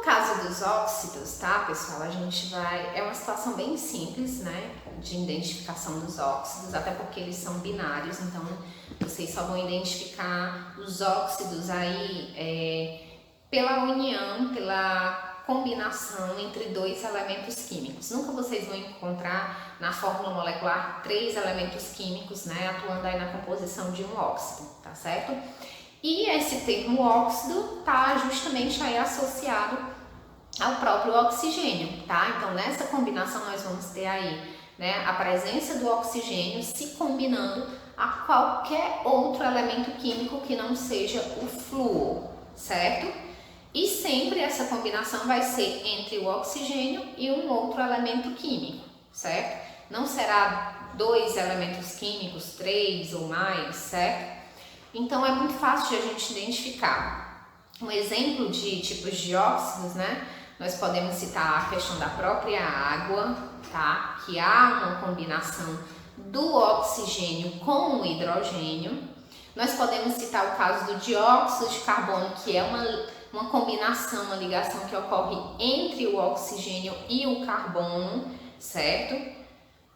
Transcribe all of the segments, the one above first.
No caso dos óxidos, tá, pessoal, a gente vai... É uma situação bem simples, né, de identificação dos óxidos, até porque eles são binários, então vocês só vão identificar os óxidos aí pela união, pela combinação entre dois elementos químicos. Nunca vocês vão encontrar na fórmula molecular 3 elementos químicos, né, atuando aí na composição de um óxido, tá certo? E esse termo óxido está justamente aí associado ao próprio oxigênio, tá? Então nessa combinação nós vamos ter aí, né, a presença do oxigênio se combinando a qualquer outro elemento químico que não seja o flúor, certo? E sempre essa combinação vai ser entre o oxigênio e um outro elemento químico, certo? Não será 2 elementos químicos, 3 ou mais, certo? Então é muito fácil de a gente identificar. Um exemplo de tipos de óxidos, né? Nós podemos citar a questão da própria água, tá? Que há uma combinação do oxigênio com o hidrogênio. Nós podemos citar o caso do dióxido de carbono, que é uma combinação, uma ligação que ocorre entre o oxigênio e o carbono, certo?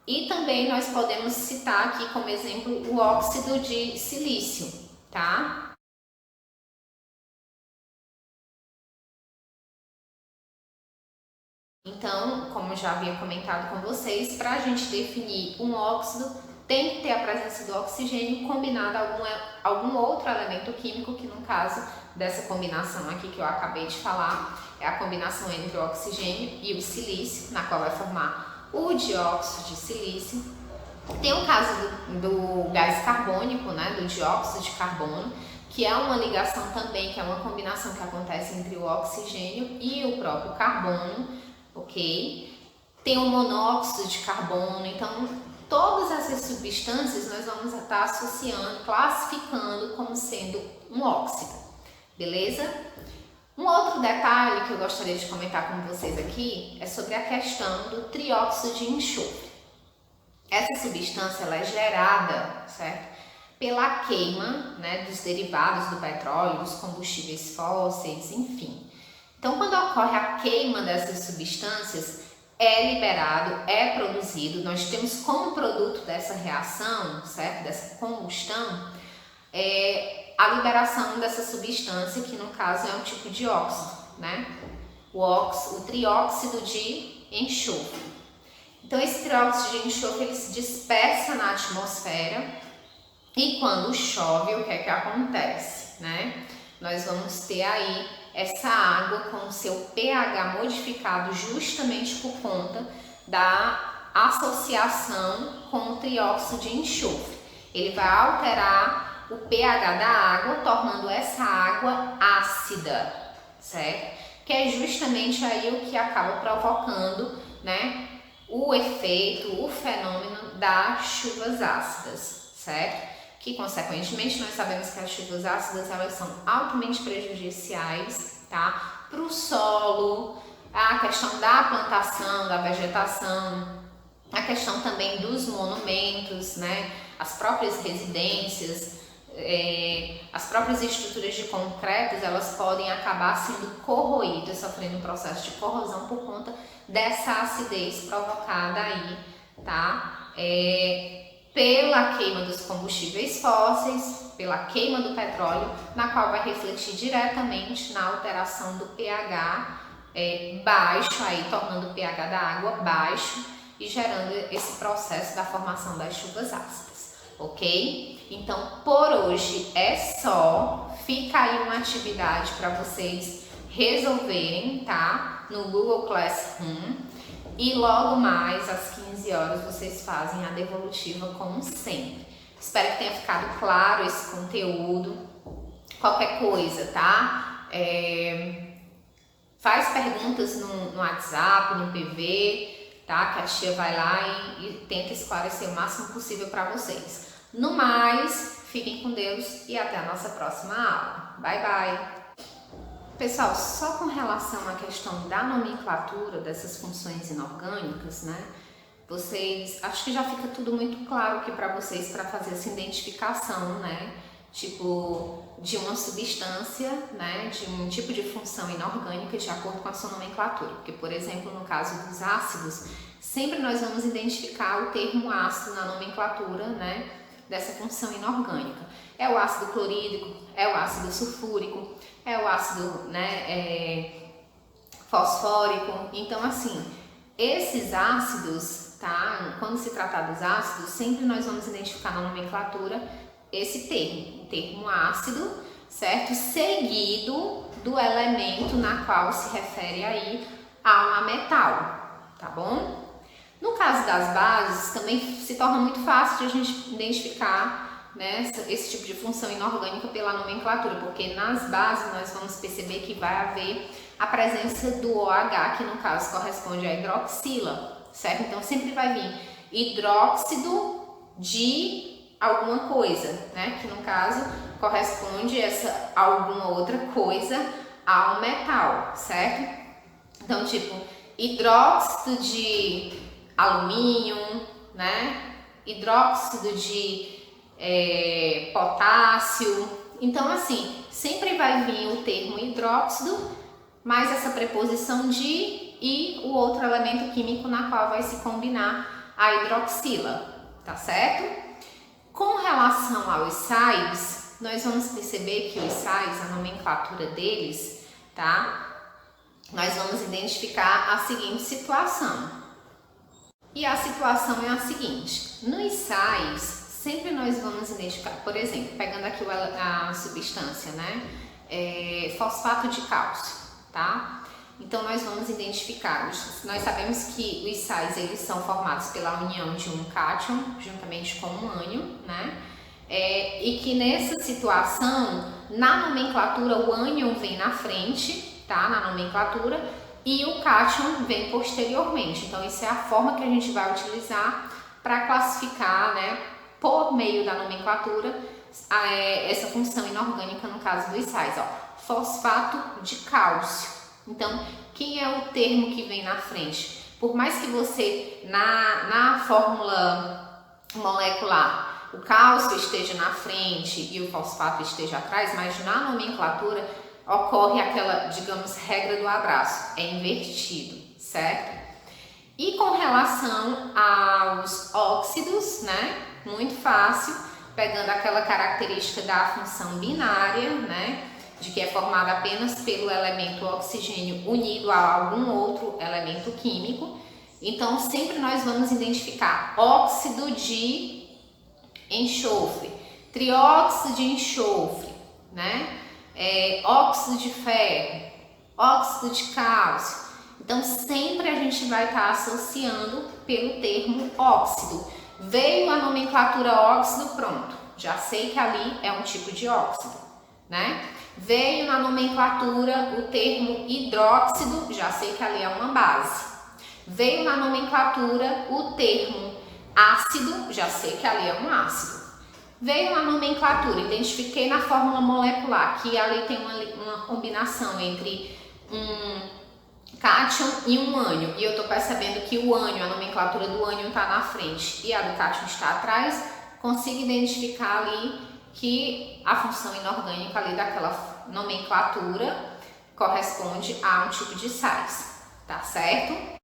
E também nós podemos citar aqui como exemplo o óxido de silício, tá? Então, como eu já havia comentado com vocês, para a gente definir um óxido, tem que ter a presença do oxigênio combinado a algum outro elemento químico, que no caso dessa combinação aqui que eu acabei de falar, é a combinação entre o oxigênio e o silício, na qual vai formar o dióxido de silício. Tem o caso do gás carbônico, né, do dióxido de carbono, que é uma ligação também, que é uma combinação que acontece entre o oxigênio e o próprio carbono, ok? Tem o monóxido de carbono, então todas essas substâncias nós vamos estar associando, classificando como sendo um óxido, beleza? Um outro detalhe que eu gostaria de comentar com vocês aqui é sobre a questão do trióxido de enxofre. Essa substância ela é gerada, certo? Pela queima, né, dos derivados do petróleo, dos combustíveis fósseis, enfim. Então, quando ocorre a queima dessas substâncias, é liberado, é produzido, nós temos como produto dessa reação, certo? Dessa combustão, a liberação dessa substância, que no caso é um tipo de óxido, né? O trióxido de enxofre. Então, esse trióxido de enxofre ele se dispersa na atmosfera e quando chove, o que é que acontece, né? Nós vamos ter aí essa água com o seu pH modificado justamente por conta da associação com o trióxido de enxofre. Ele vai alterar o pH da água, tornando essa água ácida, certo? Que é justamente aí o que acaba provocando, né, o efeito, o fenômeno das chuvas ácidas, certo? Que consequentemente nós sabemos que as chuvas ácidas elas são altamente prejudiciais, tá? Para o solo, a questão da plantação, da vegetação, a questão também dos monumentos, né? As próprias residências, as próprias estruturas de concretos, elas podem acabar sendo corroídas, sofrendo um processo de corrosão por conta dessa acidez provocada aí, tá? Pela queima dos combustíveis fósseis, pela queima do petróleo, na qual vai refletir diretamente na alteração do pH baixo, aí tornando o pH da água baixo e gerando esse processo da formação das chuvas ácidas, ok? Então, por hoje é só, fica aí uma atividade para vocês resolverem, tá? No Google Classroom. E logo mais, às 15 horas, vocês fazem a devolutiva como sempre. Espero que tenha ficado claro esse conteúdo. Qualquer coisa, tá? Faz perguntas no WhatsApp, no PV, tá? Que a tia vai lá e tenta esclarecer o máximo possível para vocês. No mais, fiquem com Deus e até a nossa próxima aula. Bye, bye! Pessoal, só com relação à questão da nomenclatura dessas funções inorgânicas, né? Acho que já fica tudo muito claro aqui para vocês para fazer essa identificação, né? tipo de uma substância, né, de um tipo de função inorgânica de acordo com a sua nomenclatura. Porque, por exemplo, no caso dos ácidos, sempre nós vamos identificar o termo ácido na nomenclatura, né, dessa função inorgânica. É o ácido clorídrico, é o ácido sulfúrico, é o ácido, né, fosfórico. Então, assim, esses ácidos, tá? Quando se tratar dos ácidos, sempre nós vamos identificar na nomenclatura esse termo, o termo ácido, certo? Seguido do elemento na qual se refere aí a metal, tá bom? No caso das bases, também se torna muito fácil de a gente identificar, né, esse tipo de função inorgânica pela nomenclatura, porque nas bases nós vamos perceber que vai haver a presença do OH, que no caso corresponde à hidroxila, certo? Então sempre vai vir hidróxido de alguma coisa, né? Que no caso corresponde essa alguma outra coisa ao metal, certo? Então, tipo, hidróxido de alumínio, né? Hidróxido de potássio. Então, assim, sempre vai vir o termo hidróxido, mais essa preposição de e o outro elemento químico na qual vai se combinar a hidroxila, tá certo? Com relação aos sais, nós vamos perceber que os sais, a nomenclatura deles, tá? Nós vamos identificar a seguinte situação. E a situação é a seguinte: nos sais, sempre nós vamos identificar, por exemplo, pegando aqui a substância, né? Fosfato de cálcio, tá? Então nós vamos identificar, nós sabemos que os sais eles são formados pela união de um cátion juntamente com um ânion, né? E que nessa situação, na nomenclatura, o ânion vem na frente, tá? Na nomenclatura, e o cátion vem posteriormente. Então isso é a forma que a gente vai utilizar para classificar, né, por meio da nomenclatura, essa função inorgânica no caso dos sais, ó, fosfato de cálcio. Então, quem é o termo que vem na frente? Por mais que você, na fórmula molecular, o cálcio esteja na frente e o fosfato esteja atrás, mas na nomenclatura ocorre aquela, digamos, regra do abraço, é invertido, certo? E com relação aos óxidos, né? Muito fácil, pegando aquela característica da função binária, né? De que é formada apenas pelo elemento oxigênio unido a algum outro elemento químico. Então, sempre nós vamos identificar óxido de enxofre, trióxido de enxofre, né? Óxido de ferro, óxido de cálcio. Então, sempre a gente vai estar associando pelo termo óxido. Veio a nomenclatura óxido, pronto, já sei que ali é um tipo de óxido, né? Veio na nomenclatura o termo hidróxido, já sei que ali é uma base. Veio na nomenclatura o termo ácido, já sei que ali é um ácido. Veio na nomenclatura, identifiquei na fórmula molecular que ali tem uma combinação entre um cátion e um ânion. E eu estou percebendo que o ânion, a nomenclatura do ânion está na frente e a do cátion está atrás. Consigo identificar ali que a função inorgânica ali daquela nomenclatura corresponde a um tipo de sais, tá certo?